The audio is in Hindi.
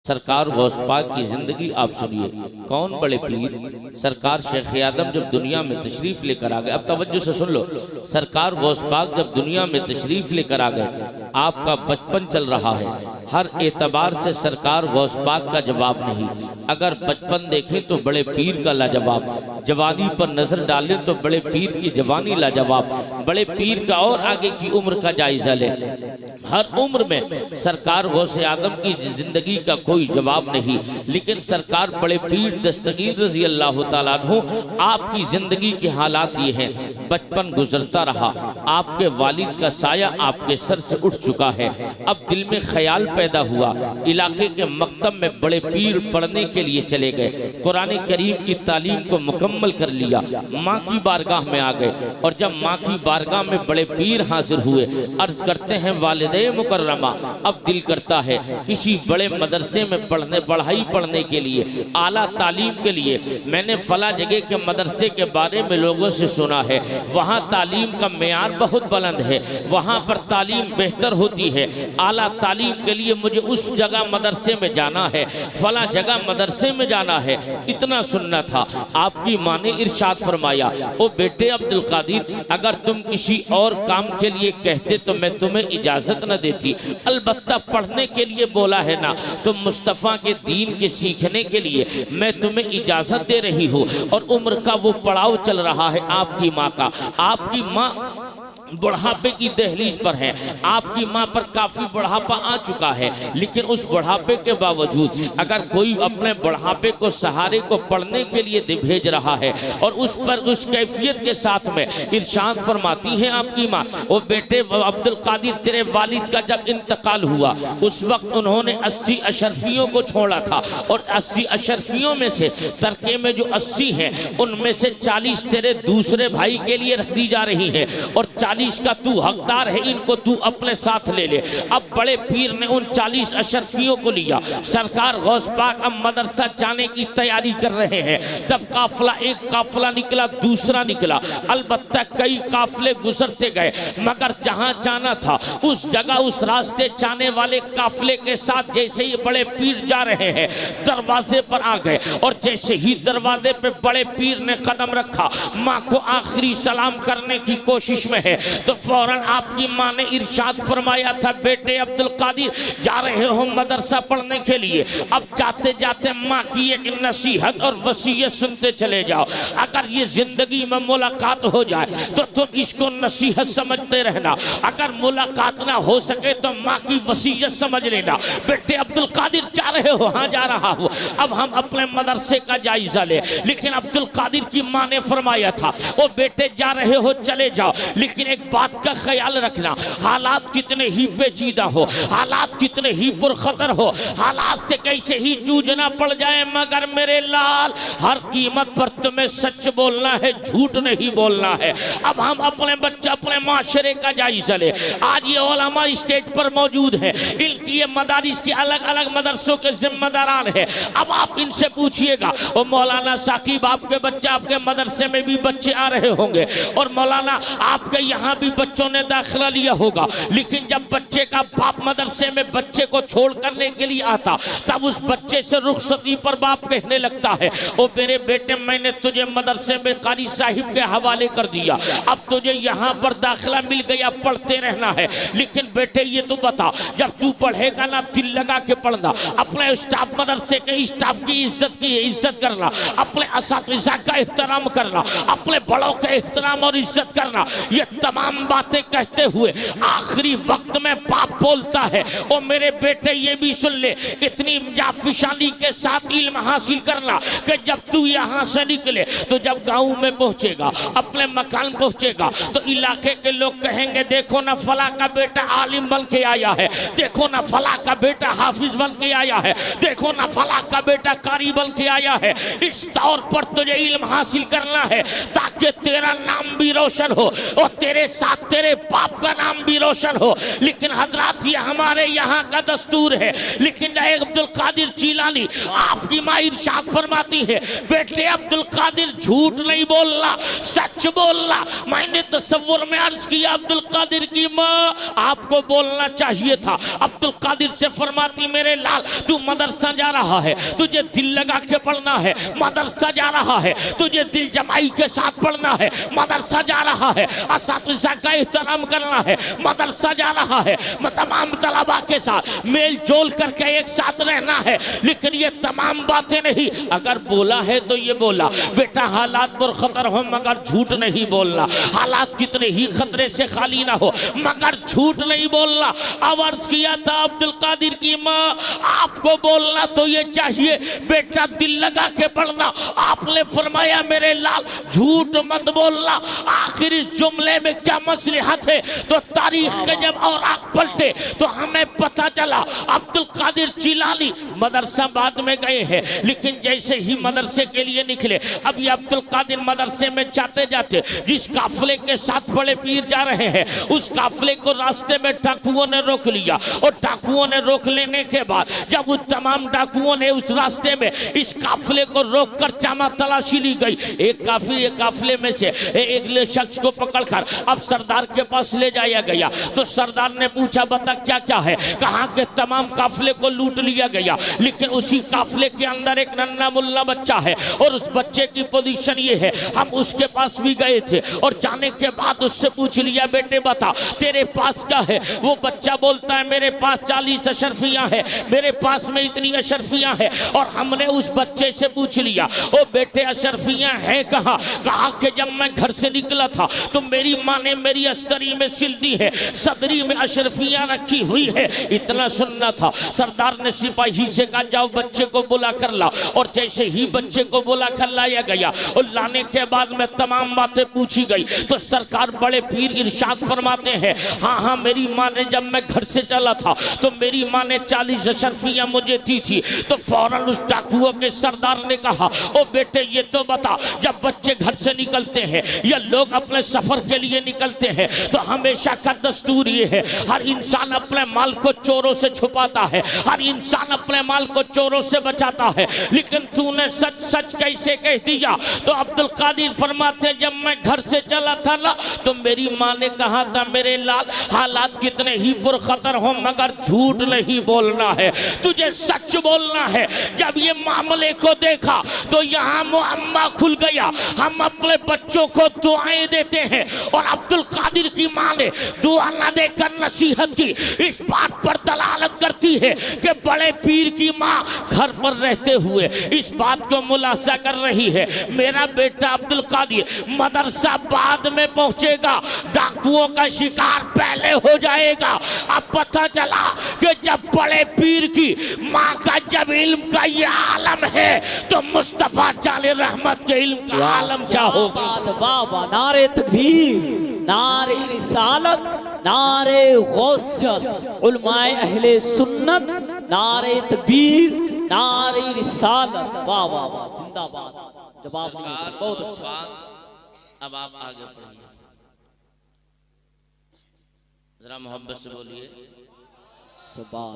सरकार गौस पाक की जिंदगी आप सुनिए। कौन बड़े पीर? सरकार शेख आदम जब दुनिया में तशरीफ लेकर आ गए, अब तवज्जो से सुन लो, सरकार गौस पाक जब दुनिया में तशरीफ लेकर आ गए, आपका बचपन चल रहा है, हर एतबार से सरकार गौस पाक का जवाब नहीं। अगर बचपन देखें तो बड़े पीर का लाजवाब, जवानी पर नजर डालें तो बड़े पीर की जवानी लाजवाब, बड़े पीर का और आगे की उम्र का जायजा ले। हर उम्र में सरकार गौस आदम की जिंदगी का कोई जवाब नहीं, लेकिन सरकार बड़े पीर दस्तगीर रजी अल्लाह तआला अन्हु आपकी जिंदगी के हालात ये हैं। बचपन गुजरता रहा, आपके वालिद का साया आपके सर से उठ चुका है। अब दिल में ख्याल पैदा हुआ, इलाके के मकतब में बड़े पीर पढ़ने के लिए चले गए, कुरान करीम की तालीम को मुकम्मल कर लिया, माँ की बारगाह में आ गए। और जब माँ की बारगाह में बड़े पीर हाजिर हुए, अर्ज करते हैं वालिदे मुकर्रमा, अब दिल करता है किसी बड़े मदरसे में पढ़ाई पढ़ने के लिए, आला तालीम के लिए। मैंने फला जगह के मदरसे के बारे में लोगों से सुना है, वहाँ तालीम का मेयार बहुत बुलंद है, वहाँ पर तालीम बेहतर होती है, आला तालीम के लिए मुझे उस जगह मदरसे में जाना है, फला जगह मदरसे में जाना है। इतना सुनना था। आपकी माँ ने इरशाद फरमाया, ओ बेटे अब्दुल कादिर, अगर तुम किसी और काम के लिए कहते तो मैं तुम्हें इजाजत न देती, अलबत्ता पढ़ने के लिए बोला है ना, तो मुस्तफ़ा के दीन के सीखने के लिए मैं तुम्हें इजाजत दे रही हूँ। और उम्र का वो पड़ाव चल रहा है आपकी माँ का, आपकी माँ बुढ़ापे की दहलीज पर है, आपकी माँ पर काफी बुढ़ापा आ चुका है, लेकिन उस बुढ़ापे के बावजूद अगर कोई अपने बुढ़ापे को सहारे को पढ़ने के लिए भेज रहा है और उस पर उस कैफियत के साथ में इरशाद फरमाती है आपकी माँ, ओ बेटे अब्दुल कादिर, तेरे वालिद का जब इंतकाल हुआ उस वक्त उन्होंने 80 अशरफियों को छोड़ा था, और 80 अशरफियों में से तरके में जो 80 हैं उनमें से 40 तेरे दूसरे भाई के लिए रख दी जा रही है, और 40 का तू हकदार है, इनको तू अपने साथ ले ले। अब बड़े पीर ने उन 40 अशरफियों को लिया, सरकार गौस पाक अब मदरसा जाने की तैयारी कर रहे हैं। तब काफला, एक काफला निकला, दूसरा निकला, अलबत्ता कई काफले गुजरते गए, मगर जहां जाना था उस जगह उस रास्ते जाने वाले काफले के साथ जैसे ही बड़े पीर जा रहे हैं दरवाजे पर आ गए, और जैसे ही दरवाजे पे बड़े पीर ने कदम रखा, माँ को आखिरी सलाम करने की कोशिश में है, तो फौरन आपकी माँ ने इरशाद फरमाया था, बेटे अब्दुल कादिर, जा रहे हो मदरसा पढ़ने के लिए, अब जाते जाते माँ की एक नसीहत और वसीयत सुनते चले जाओ। अगर ये जिंदगी में मुलाकात हो जाए तो तुम इसको नसीहत समझते रहना, अगर मुलाकात ना हो सके तो माँ की वसीयत समझ लेना। बेटे अब्दुल कादिर, जा रहे हो? हाँ जा रहा हूँ, अब हम अपने मदरसे का जायजा ले। लेकिन अब्दुल कादिर की माँ ने फरमाया था, ओ बेटे जा रहे हो चले जाओ, लेकिन एक बात का ख्याल रखना, हालात कितने ही पेचीदा हो, हालात कितने ही पुरखतर हो, हालात से कैसे ही जूझना पड़ जाए, मगर मेरे लाल हर कीमत पर तुम्हें सच बोलना है, झूठ नहीं बोलना है। अब हम अपने बच्चे, अपने माशरे का जायजा ले। आज ये उलमा स्टेज पर मौजूद हैं, इनकी ये मदारिस के अलग अलग मदरसों के जिम्मेदारान हैं। अब आप इनसे पूछिएगा, और मौलाना साकिब, आपके बच्चे, आपके मदरसे में भी बच्चे आ रहे होंगे, और मौलाना आपके यहाँ भी बच्चों ने दाखिला लिया होगा, लेकिन जब बच्चे का बाप मदरसे में बच्चे को छोड़ करने के लिए आता, तब उस बच्चे से रुखसती पर बाप कहने लगता है, ओ मेरे बेटे, मैंने तुझे मदरसे में कारी साहिब के हवाले कर दिया, अब तुझे यहाँ पर दाखिला मिल गया, पढ़ते रहना है, लेकिन बेटे ये तो बता, जब तू पढ़ेगा ना, दिल लगा के पढ़ना, अपने स्टाफ, मदरसे के स्टाफ की इज्जत करना, अपने असातिज़ा का एहतराम करना, अपने बड़ों का एहतराम और इज्जत करना। ये तमाम बातें कहते हुए आखिरी वक्त में बाप बोलता है, ओ मेरे बेटे ये भी सुन ले, इतनी जाफिशानी के साथ इल्म हासिल करना कि जब तू यहाँ से निकले तो जब गांव में पहुंचेगा, अपने मकान पहुंचेगा, तो इलाके के लोग कहेंगे, देखो ना फला का बेटा आलिम बन के आया है, देखो ना फला का बेटा हाफिज बन के आया है, देखो ना फला का बेटा कारी बन के आया है। इस तौर पर तुझे इल्म हासिल करना है ताकि तेरा नाम भी रोशन हो और तेरे मेरे साथ तेरे बाप का नाम भी रोशन हो। लेकिन हजरात ये हमारे यहाँ का दस्तूर है। लेकिन अब्दुल कादिर चीलानी आपकी माँ इरशाद फरमाती है, बेटे अब्दुल कादिर झूठ नहीं बोलना, सच बोलना। मैंने तसव्वुर में अर्ज किया, अब्दुल कादिर की माँ आपको बोलना चाहिए था। अब्दुल कादिर से फरमाती, मेरे लाल तू मदरसा जा रहा है, तुझे दिल लगा के पढ़ना है, मदरसा जा रहा है, तुझे दिल जमाई के साथ पढ़ना है, मदरसा जा रहा है, असातिज़ा का एहतराम करना है, मदरसा जा रहा है, तमाम तलबा के साथ मेल जोल करके एक साथ रहना है। लेकिन ये तमाम बातें नहीं, अगर बोला है तो ये बोला, बेटा हालात पर खतर हो मगर झूठ नहीं बोलना, हालात कितने ही खतरे से खाली ना हो मगर झूठ नहीं बोलना। अब अर्ज किया था अब्दुल कादिर की माँ आपको बोलना तो ये चाहिए, बेटा दिल लगा के पढ़ना। आपने फरमाया मेरे लाल झूठ मत बोलना। आखिर इस जुमले में क्या मसलहत है? तो तारीख के जब और आग पलटे तो हमें पता चला अब्दुल कादिर चिलानी मदरसा बाद में गए हैं, लेकिन जैसे ही मदरसे के लिए निकले, अभी अब्दुल कादिर मदरसे में जाते जाते जिस काफले के साथ बड़े पीर जा रहे हैं उस काफले को रास्ते में डाकुओं ने रोक लिया। और डाकुओं ने रोक लेने के बाद जब उस तमाम डाकुओं ने उस रास्ते में इस काफले को रोक कर चामा तलाशी ली गई। एक काफले में से एक शख्स को पकड़कर अब सरदार के पास ले जाया गया। तो सरदार ने पूछा बता क्या क्या है? कहा के तमाम काफले को लूट लिया गया, लेकिन उसी काफले के अंदर एक नन्हा मुल्ला बच्चा है और उस बच्चे की पोजीशन ये है। हम उसके पास भी गए थे और जाने के बाद उससे पूछ लिया बेटे बता तेरे पास क्या है? वो बच्चा बोलता है मेरे पास 40 अशरफियां है, मेरे पास में इतनी अशरफियां है। और हमने उस बच्चे से पूछ लिया ओ बेटे अशरफियां हैं कहाँ? कहा कि जब मैं घर से निकला था तो मेरी माँ ने मेरी अस्तरी में सिल दी है, सदरी में अशरफियां रखी हुई है। इतना सुनना था। सरदार ने सिपाही से कहा जाओ बच्चे को बुला कर ला। और जैसे ही बच्चे को बुला कर लाया गया और लाने के बाद में तमाम बातें पूछी गई तो सरकार बड़े पीर इरशाद फरमाते हैं हाँ हाँ मेरी माँ ने जब मैं घर से चला था तो मेरी माँ ने 40 अशरफियां मुझे दी थी। तो फौरन उस डाकुओं के सरदार ने कहा ओ बेटे ये तो बता जब बच्चे घर से निकलते हैं या लोग अपने सफर के लिए निकलते हैं तो हमेशा का दस्तूर ये है हर इंसान अपने माल को चोरों से छुपाता है, हर इंसान अपने माल को चोरों से बचाता है। लेकिन तूने सच सच कैसे कह दिया? तो अब्दुल कादिर फरमाते जब मैं घर से चला था ना तो मेरी माँ ने कहा था मेरे लाल हालात कितने ही पुरखतर हो मगर झूठ नहीं बोलना है, तुझे सच बोलना है। जब ये मामले को देखा तो यहाँ मुअम्मा खुल गया। हम अपने बच्चों को दुआएं देते हैं और अब्दुल कादिर की माँ ने दुआ न देकर नसीहत की। इस बात पर दलालत करती है कि बड़े पीर की माँ घर पर रहते हुए इस बात को मुलासा कर रही है मेरा बेटा अब्दुल कादिर मदरसा बाद में पहुंचेगा, डाकुओं का शिकार पहले हो जाएगा। अब पता चला कि जब बड़े पीर की माँ का जब इल्म का ये आलम है तो मुस्तफा जाने रहमत के इल्म का आलम क्या होगा? नारे तकबीर, नारे रिसालत, नारे गौसियत, उलमाए अहले सुन्नत, नारे तकबीर, नारे रिसालत। वाह वाह वाह, जिंदाबाद। जवाब नहीं, बहुत अच्छा। अब आप आगे बढ़िए, जरा मोहब्बत से बोलिए। सुभान